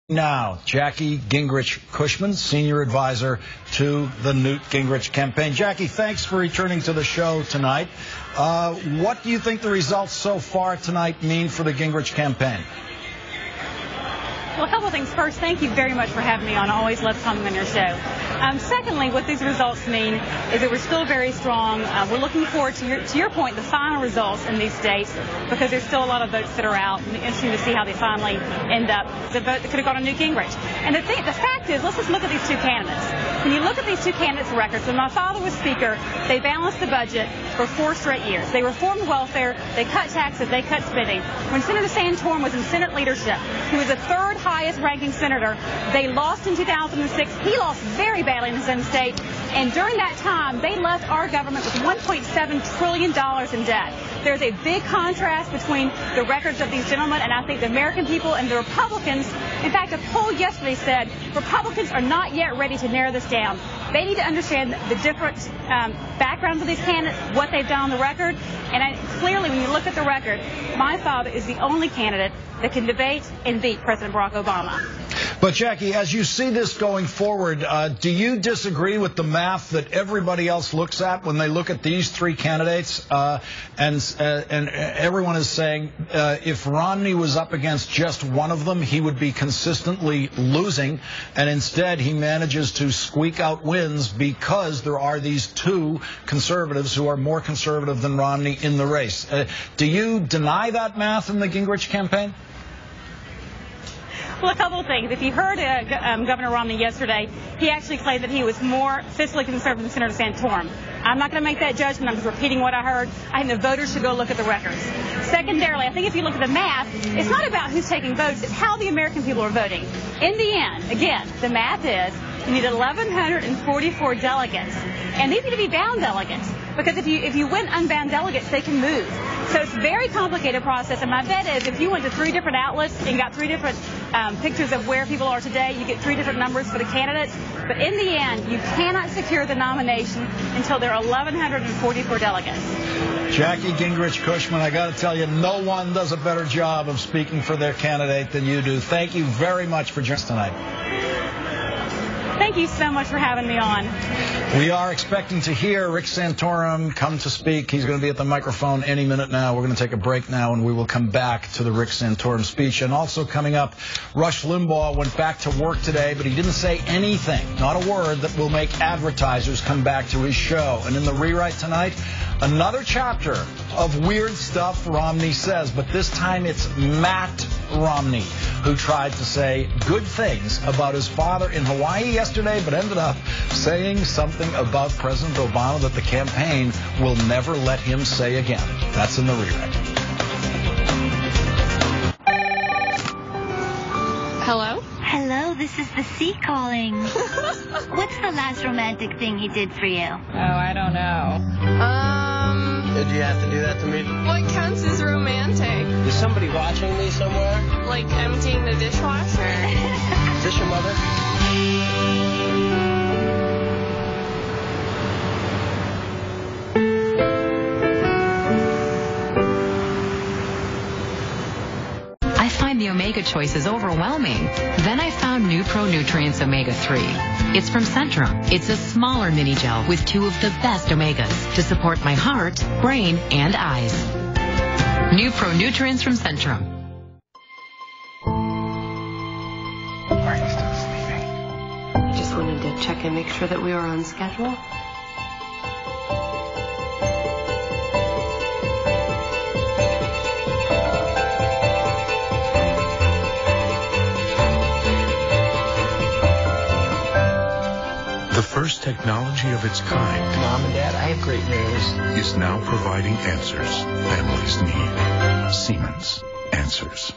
Now, Jackie Gingrich Cushman, senior advisor to the Newt Gingrich campaign. Jackie, thanks for returning to the show tonight. What do you think the results so far tonight mean for the Gingrich campaign? Well, a couple of things. First, thank you very much for having me on. I always love coming on your show. Secondly, what these results mean is that we're still very strong. We're looking forward to your point, the final results in these states, because there's still a lot of votes that are out. It'll be interesting to see how they finally end up. The vote that could have gone to Newt Gingrich. And the fact is, let's just look at these two candidates. When you look at these two candidates' records, when my father was Speaker, they balanced the budget for 4 straight years. They reformed welfare, they cut taxes, they cut spending. When Senator Santorum was in Senate leadership, he was the third highest ranking senator. They lost in 2006. He lost very badly in his own state. And during that time, they left our government with $1.7 trillion in debt. There's a big contrast between the records of these gentlemen, and I think the American people and the Republicans, in fact, a poll yesterday said Republicans are not yet ready to narrow this down. They need to understand the different backgrounds of these candidates, what they've done on the record, and clearly when you look at the record, my father is the only candidate that can debate and beat President Barack Obama. But, Jackie, as you see this going forward, do you disagree with the math that everybody else looks at when they look at these three candidates? And everyone is saying if Romney was up against just one of them, he would be consistently losing. And instead, he manages to squeak out wins because there are these two conservatives who are more conservative than Romney in the race. Do you deny that math in the Gingrich campaign? Well, a couple of things. If you heard Governor Romney yesterday, he actually claimed that he was more fiscally conservative than Senator Santorum. I'm not going to make that judgment. I'm just repeating what I heard. I think the voters should go look at the records. Secondarily, I think if you look at the math, it's not about who's taking votes. It's how the American people are voting. In the end, again, the math is you need 1,144 delegates. And these need to be bound delegates. Because if you win unbound delegates, they can move. So it's a very complicated process. And my bet is if you went to 3 different outlets and got 3 different pictures of where people are today, you get 3 different numbers for the candidates. But in the end, you cannot secure the nomination until there are 1,144 delegates. Jackie Gingrich Cushman, I got to tell you, no one does a better job of speaking for their candidate than you do. Thank you very much for joining us tonight. Thank you so much for having me on. We are expecting to hear Rick Santorum come to speak. He's going to be at the microphone any minute now. We're going to take a break now, and we will come back to the Rick Santorum speech. And also coming up, Rush Limbaugh went back to work today, but he didn't say anything, not a word, that will make advertisers come back to his show. And in the rewrite tonight, another chapter of weird stuff Romney says, but this time it's Matt Romney, who tried to say good things about his father in Hawaii yesterday, but ended up saying something about President Obama that the campaign will never let him say again. That's in the rewrite. Hello? Hello, this is the sea calling. What's the last romantic thing he did for you? Oh, I don't know. Did you have to do that to me? What counts as romantic? Is somebody watching me somewhere? Like emptying the dishwasher? Is this your mother? I find the omega choices overwhelming. Then I found Nupro Nutrients Omega 3. It's from Centrum. It's a smaller mini gel with 2 of the best omegas to support my heart, brain, and eyes. Nupro Nutrients from Centrum. Are you still sleeping? I just wanted to check and make sure that we were on schedule. The first technology of its kind. Mom and Dad, I have great news. Is now providing answers families need. Siemens. Answers.